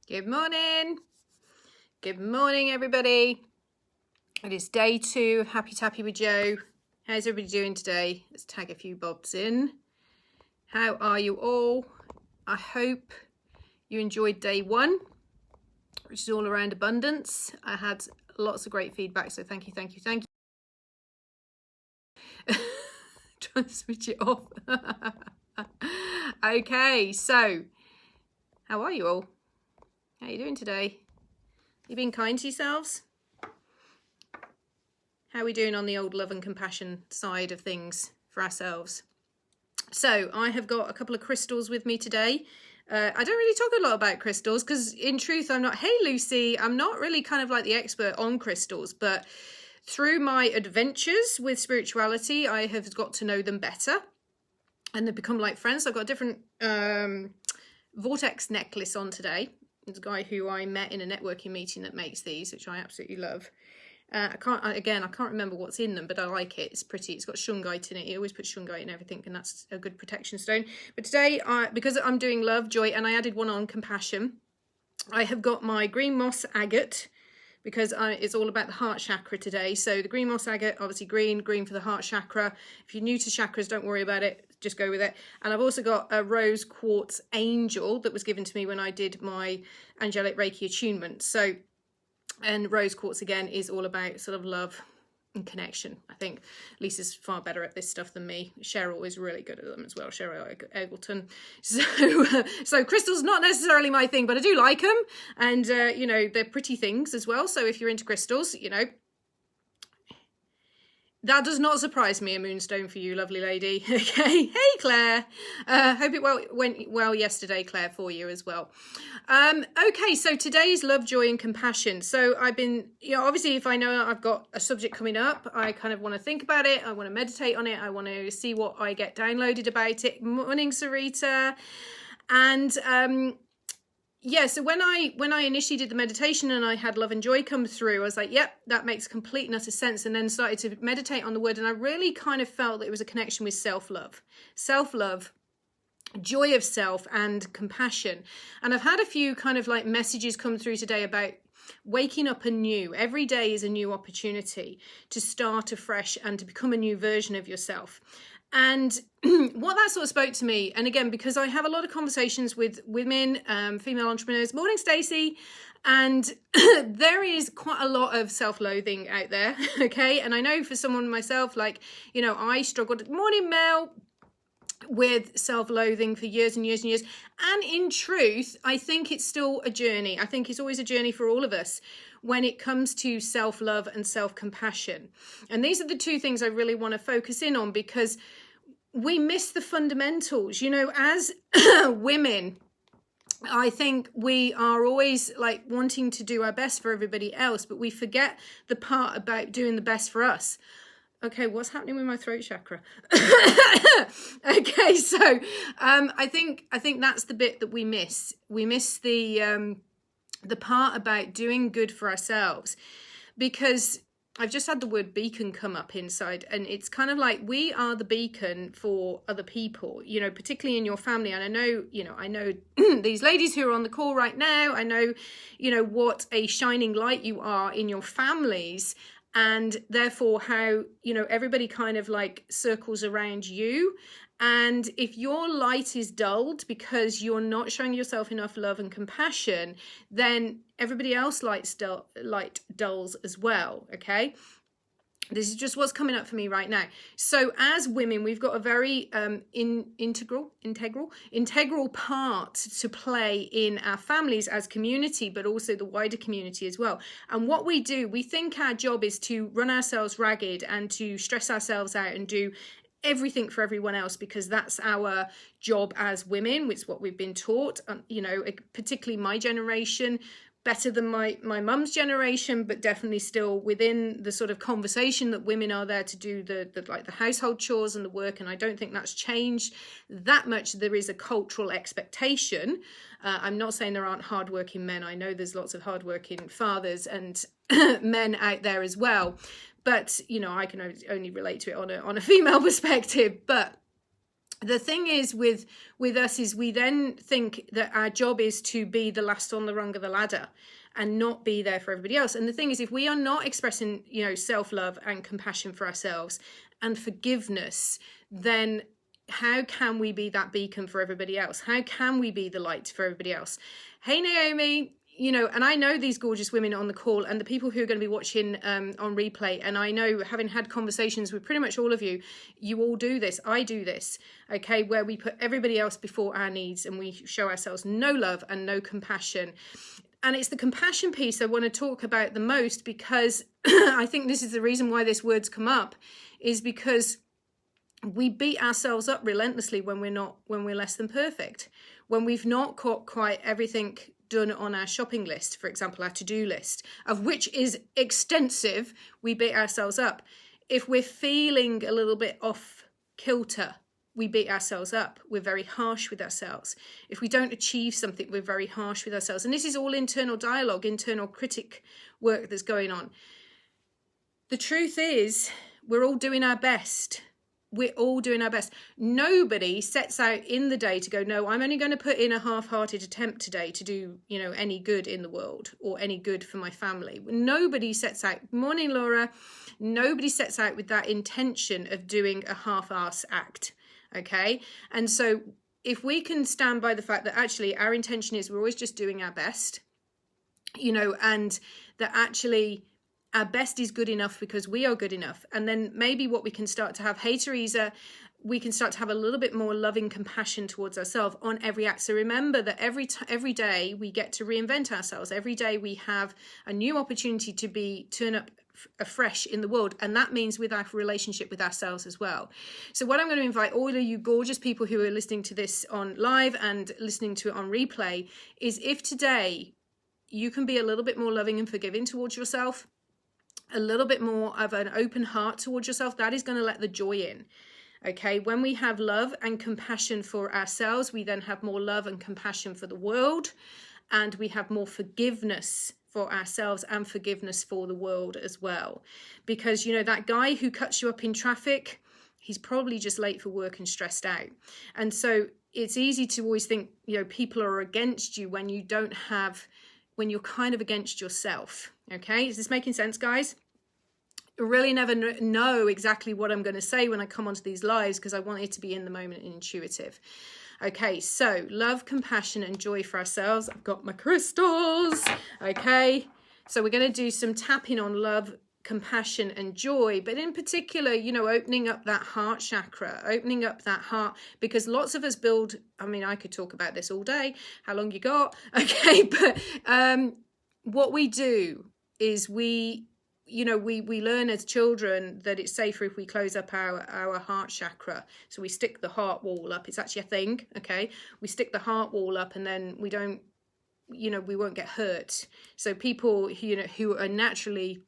Good morning. Good morning, everybody. It is day 2 of Happy Tappy with Joe. How's everybody doing today? Let's tag a few bobs in. How are you all? I hope you enjoyed day 1, which is all around abundance. I had lots of great feedback, so thank you. Trying to switch it off. Okay, so how are you all? How are you doing today? You being kind to yourselves? How are we doing on the old love and compassion side of things for ourselves? So I have got a couple of crystals with me today. I don't really talk a lot about crystals because in truth, I'm not, hey Lucy, I'm not really kind of like the expert on crystals, but through my adventures with spirituality, I have got to know them better and they've become like friends. I've got a different vortex necklace on today. There's a guy who I met in a networking meeting that makes these, which I absolutely love. I can't remember what's in them, but I like it. It's pretty. It's got shungite in it. He always puts shungite in everything, and that's a good protection stone. But today, because I'm doing love, joy, and I added one on compassion, I have got my green moss agate, because it's all about the heart chakra today. So the green moss agate, obviously green for the heart chakra. If you're new to chakras, don't worry about it. Just go with it. And I've also got a rose quartz angel that was given to me when I did my angelic Reiki attunement. So, and rose quartz again is all about sort of love and connection. I think Lisa's far better at this stuff than me. Cheryl is really good at them as well, Cheryl Eggleton. So crystals not necessarily my thing, but I do like them, and you know, they're pretty things as well. So if you're into crystals, you know, that does not surprise me, a moonstone for you, lovely lady. Okay, hey Claire. Hope it went well yesterday, Claire, for you as well. Okay, so today's love, joy, and compassion. So I've been, you know, obviously if I know I've got a subject coming up, I kind of want to think about it. I want to meditate on it. I want to see what I get downloaded about it. Morning, Sarita. And yeah, so when I initially did the meditation and I had love and joy come through, I was like, yep, that makes complete and utter sense. And then started to meditate on the word, and I really kind of felt that it was a connection with self-love, joy of self, and compassion. And I've had a few kind of like messages come through today about waking up anew. Every day is a new opportunity to start afresh and to become a new version of yourself. And what that sort of spoke to me, and again, because I have a lot of conversations with women, female entrepreneurs, morning Stacey, and there is quite a lot of self-loathing out there, okay? And I know for someone myself, like, you know, I struggled, morning Mel, with self-loathing for years and years and years. And in truth, I think it's still a journey. I think it's always a journey for all of us when it comes to self-love and self-compassion. And these are the two things I really want to focus in on, because we miss the fundamentals. You know, as women, I think we are always like wanting to do our best for everybody else, but we forget the part about doing the best for us. Okay, what's happening with my throat chakra? Okay, so I think that's the bit that we miss. We miss the part about doing good for ourselves, because I've just had the word beacon come up inside, and it's kind of like we are the beacon for other people, you know, particularly in your family. And I know these ladies who are on the call right now, I know, you know, what a shining light you are in your families, and therefore how, you know, everybody kind of like circles around you. And if your light is dulled because you're not showing yourself enough love and compassion, then everybody else light dulls as well, okay? This is just what's coming up for me right now. So as women, we've got a very integral part to play in our families as community, but also the wider community as well. And what we do, we think our job is to run ourselves ragged and to stress ourselves out and do everything for everyone else, because that's our job as women. It's what we've been taught, you know, particularly my generation, better than my mum's generation, but definitely still within the sort of conversation that women are there to do the household chores and the work. And I don't think that's changed that much. There is a cultural expectation. I'm not saying there aren't hardworking men. I know there's lots of hardworking fathers and men out there as well. But, you know, I can only relate to it on a female perspective. But The thing is with us is we then think that our job is to be the last on the rung of the ladder and not be there for everybody else. And the thing is, if we are not expressing, self-love and compassion for ourselves and forgiveness, then how can we be that beacon for everybody else? How can we be the light for everybody else? Hey, Naomi, and I know these gorgeous women on the call and the people who are going to be watching on replay. And I know, having had conversations with pretty much all of you, you all do this. I do this, okay, where we put everybody else before our needs and we show ourselves no love and no compassion. And it's the compassion piece I want to talk about the most, because I think this is the reason why this word's come up, is because we beat ourselves up relentlessly when we're less than perfect, when we've not got quite everything done on our shopping list, for example, our to-do list, of which is extensive. We beat ourselves up. If we're feeling a little bit off kilter, we beat ourselves up. We're very harsh with ourselves. If we don't achieve something, we're very harsh with ourselves. And this is all internal dialogue, internal critic work that's going on. The truth is, we're all doing our best. We're all doing our best. Nobody sets out in the day to go, no, I'm only going to put in a half-hearted attempt today to do, any good in the world or any good for my family. Nobody sets out. Morning, Laura. Nobody sets out with that intention of doing a half-arse act. Okay. And so if we can stand by the fact that actually our intention is we're always just doing our best, and that actually our best is good enough because we are good enough. And then maybe what we can start to have, hey, Teresa, we can start to have a little bit more loving compassion towards ourselves on every act. So remember that every day we get to reinvent ourselves. Every day we have a new opportunity to turn up afresh in the world, and that means with our relationship with ourselves as well. So what I'm going to invite all of you gorgeous people who are listening to this on live and listening to it on replay is, if today you can be a little bit more loving and forgiving towards yourself, a little bit more of an open heart towards yourself, that is going to let the joy in. Okay, when we have love and compassion for ourselves, we then have more love and compassion for the world, and we have more forgiveness for ourselves and forgiveness for the world as well. Because, that guy who cuts you up in traffic, he's probably just late for work and stressed out. And so it's easy to always think, people are against you when you're kind of against yourself. Okay, is this making sense, guys? I really never know exactly what I'm going to say when I come onto these lives, because I want it to be in the moment and intuitive. Okay, so love, compassion, and joy for ourselves. I've got my crystals. Okay, so we're going to do some tapping on love, compassion, and joy, but in particular, opening up that heart chakra, opening up that heart, because lots of us build, I could talk about this all day, how long you got? Okay, but what we do is we learn as children that it's safer if we close up our heart chakra. So we stick the heart wall up. It's actually a thing. Okay. We stick the heart wall up, and then we don't, we won't get hurt. So people, who are naturally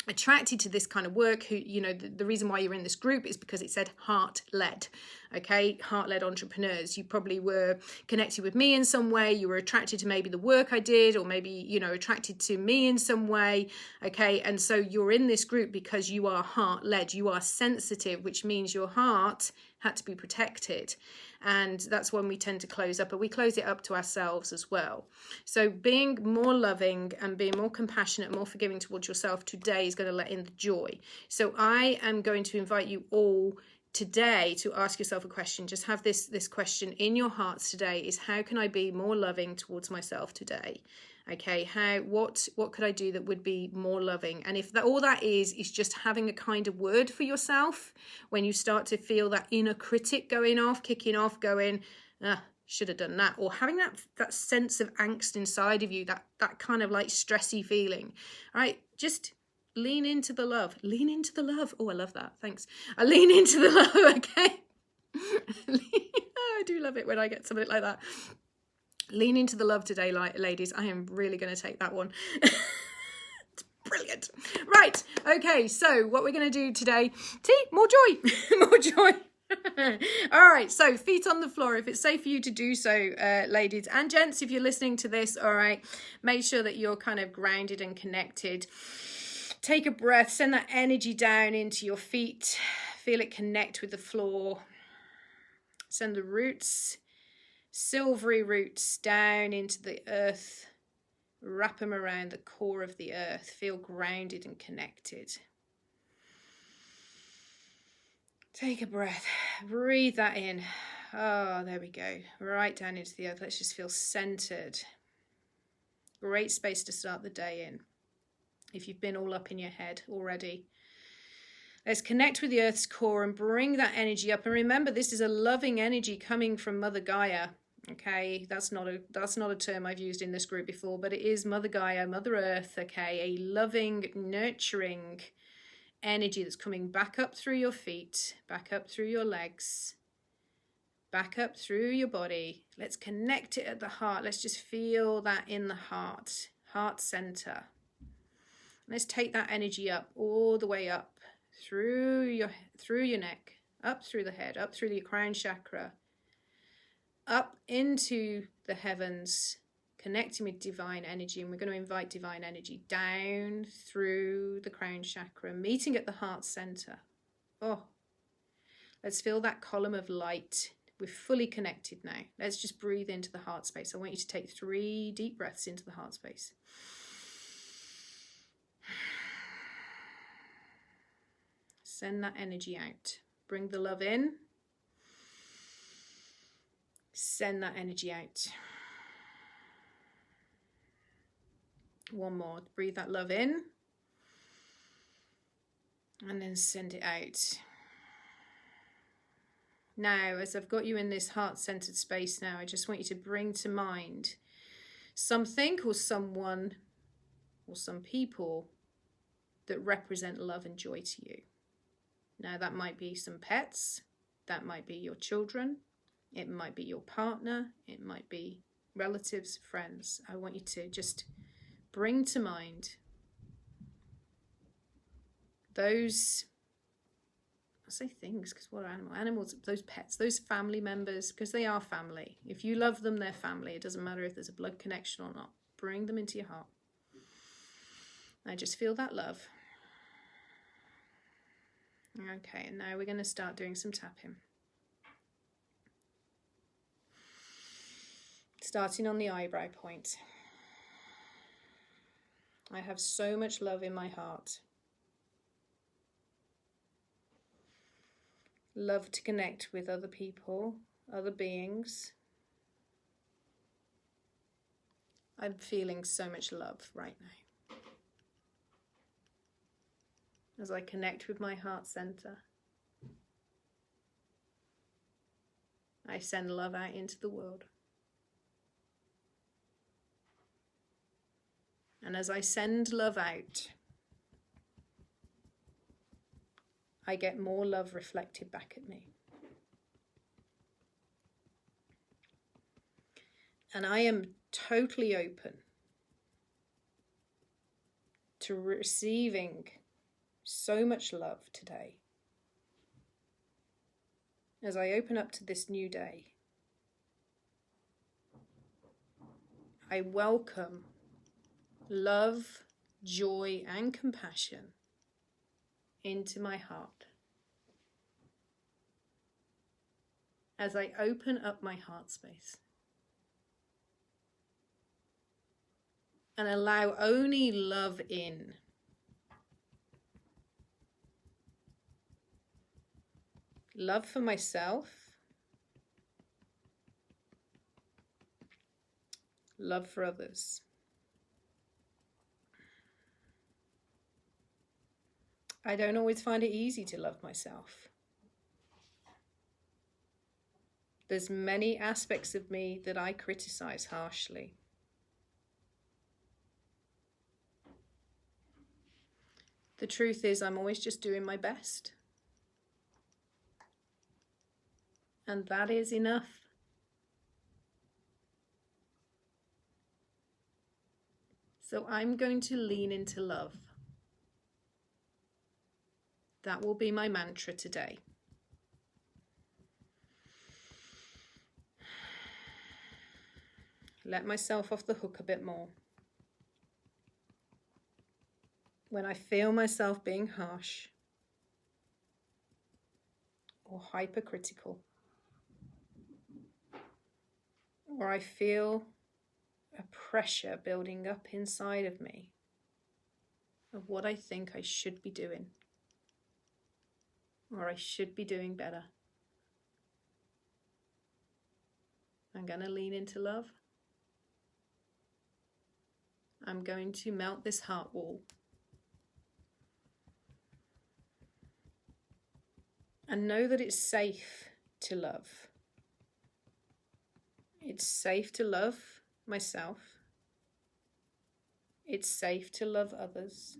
attracted to this kind of work, who, the reason why you're in this group is because it said heart-led. Okay, heart-led entrepreneurs. You probably were connected with me in some way. You were attracted to maybe the work I did, or maybe, attracted to me in some way. Okay, and so you're in this group because you are heart-led. You are sensitive, which means your heart had to be protected. And that's when we tend to close up, but we close it up to ourselves as well. So being more loving and being more compassionate, more forgiving towards yourself today is going to let in the joy. So I am going to invite you all today to ask yourself a question. Just have this question in your hearts today, is how can I be more loving towards myself today? Okay, what could I do that would be more loving? And if all that is just having a kind of word for yourself when you start to feel that inner critic kicking off, going, should have done that, or having that sense of angst inside of you, that kind of like stressy feeling, right? Just lean into the love. Lean into the love. Oh, I love that. Thanks. I lean into the love, okay? I do love it when I get something like that. Lean into the love today, ladies. I am really going to take that one. It's brilliant. Right. Okay. So what we're going to do today, more joy, more joy. All right. So feet on the floor. If it's safe for you to do so, ladies and gents, if you're listening to this, all right, make sure that you're kind of grounded and connected. Take a breath. Send that energy down into your feet. Feel it connect with the floor. Send the roots, silvery roots, down into the earth. Wrap them around the core of the earth. Feel grounded and connected. Take a breath. Breathe that in. Oh, there we go. Right down into the earth. Let's just feel centered. Great space to start the day in. If you've been all up in your head already. Let's connect with the earth's core and bring that energy up. And remember, this is a loving energy coming from Mother Gaia. Okay, that's not a term I've used in this group before, but it is Mother Gaia, Mother Earth, okay, a loving, nurturing energy that's coming back up through your feet, back up through your legs, back up through your body. Let's connect it at the heart. Let's just feel that in the heart center. Let's take that energy up, all the way up through your neck, up through the head, up through the crown chakra, up into the heavens, connecting with divine energy. And we're going to invite divine energy down through the crown chakra, meeting at the heart center. Oh, let's feel that column of light. We're fully connected now. Let's just breathe into the heart space. I want you to take 3 deep breaths into the heart space. Send that energy out. Bring the love in. Send that energy out. One more. Breathe that love in. And then send it out. Now, as I've got you in this heart-centered space now, I just want you to bring to mind something or someone or some people that represent love and joy to you. Now, that might be some pets. That might be your children. It might be your partner. It might be relatives, friends. I want you to just bring to mind those, I say things because what are animals, those pets, those family members, because they are family. If you love them, they're family. It doesn't matter if there's a blood connection or not. Bring them into your heart. I just feel that love. Okay, and now we're going to start doing some tapping. Starting on the eyebrow point. I have so much love in my heart. Love to connect with other people, other beings. I'm feeling so much love right now. As I connect with my heart center, I send love out into the world. And as I send love out, I get more love reflected back at me. And I am totally open to receiving so much love today. As I open up to this new day, I welcome love, joy, and compassion into my heart. As I open up my heart space and allow only love in. Love for myself, love for others. I don't always find it easy to love myself. There's many aspects of me that I criticize harshly. The truth is, I'm always just doing my best. And that is enough. So I'm going to lean into love. That will be my mantra today. Let myself off the hook a bit more. When I feel myself being harsh or hypercritical, or I feel a pressure building up inside of me of what I think I should be doing, or I should be doing better, I'm going to lean into love. I'm going to melt this heart wall and know that it's safe to love. It's safe to love myself. It's safe to love others.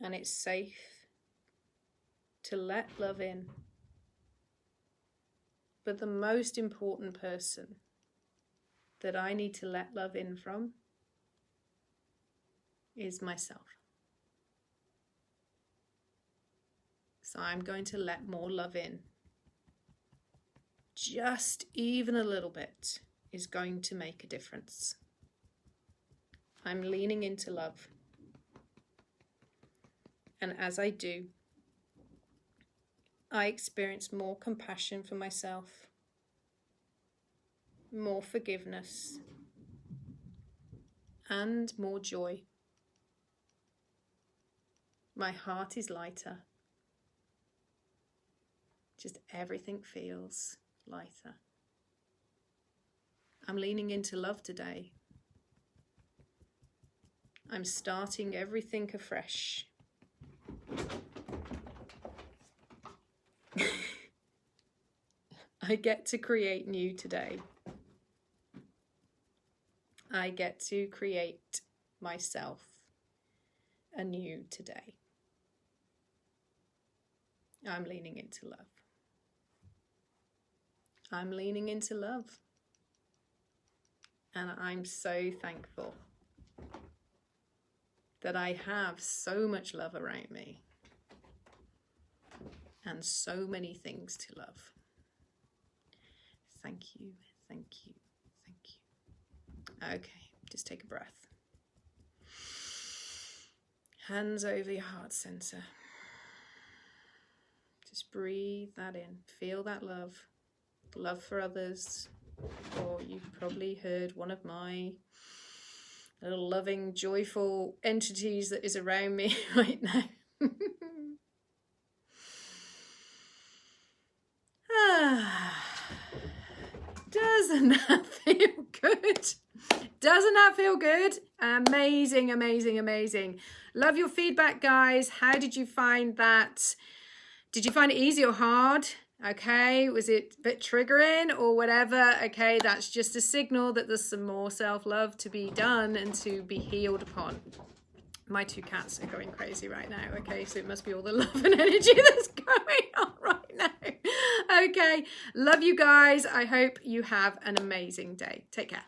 And it's safe to let love in. But the most important person that I need to let love in from is myself. So I'm going to let more love in. Just even a little bit is going to make a difference. I'm leaning into love. And as I do, I experience more compassion for myself, more forgiveness, and more joy. My heart is lighter. Just everything feels lighter. I'm leaning into love today. I'm starting everything afresh. I get to create new today. I get to create myself anew today. I'm leaning into love. I'm leaning into love. And I'm so thankful that I have so much love around me and so many things to love. Thank you, thank you, thank you. Okay, just take a breath. Hands over your heart center. Just breathe that in. Feel that love. Love for others. Or you've probably heard one of my little loving, joyful entities that is around me right now. Doesn't that feel good? Doesn't that feel good? Amazing, amazing, amazing. Love your feedback, guys. How did you find that? Did you find it easy or hard? Okay, was it a bit triggering or whatever? Okay, that's just a signal that there's some more self-love to be done and to be healed upon. My two cats are going crazy right now, okay? So it must be all the love and energy that's going on right now. Okay, love you guys. I hope you have an amazing day. Take care.